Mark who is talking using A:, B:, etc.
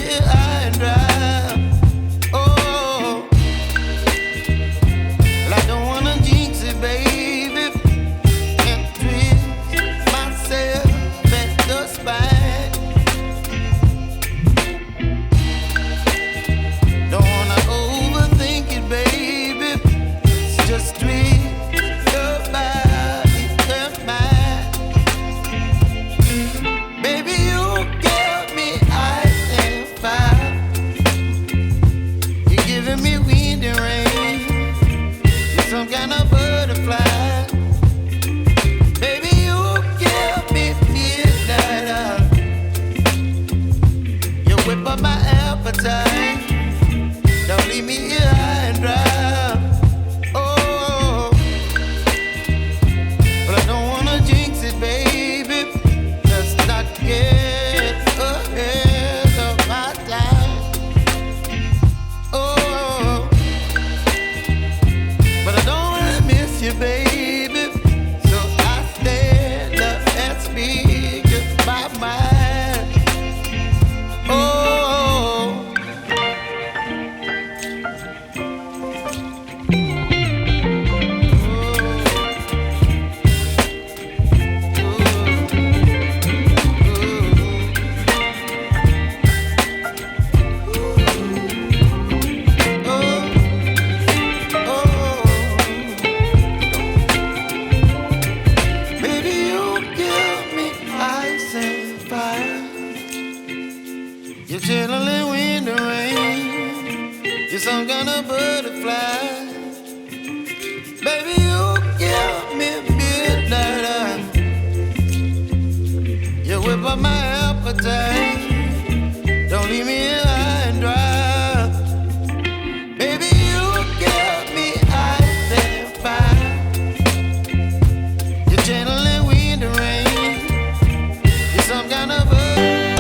A: here high and dry. Oh, well, I don't wanna jinx it, baby, and twist myself at the spine. Don't wanna overthink it, baby. It's just twist your body and mine. Baby, you give me ice and fire. You're giving me wind and rain. You're some kind of butterfly. Baby, you give me midnight. You whip up my appetite. Don't leave me here high and dry. Oh, but I don't wanna jinx it, baby. Let's not get ahead of my time. Oh, but I don't wanna miss you, baby. So I stand up and speak my mind. Oh. Baby, you give me ice and fire. You're chilling wind and rain. You're some kind of butterfly. Baby, you give me midnight. You whip up my appetite.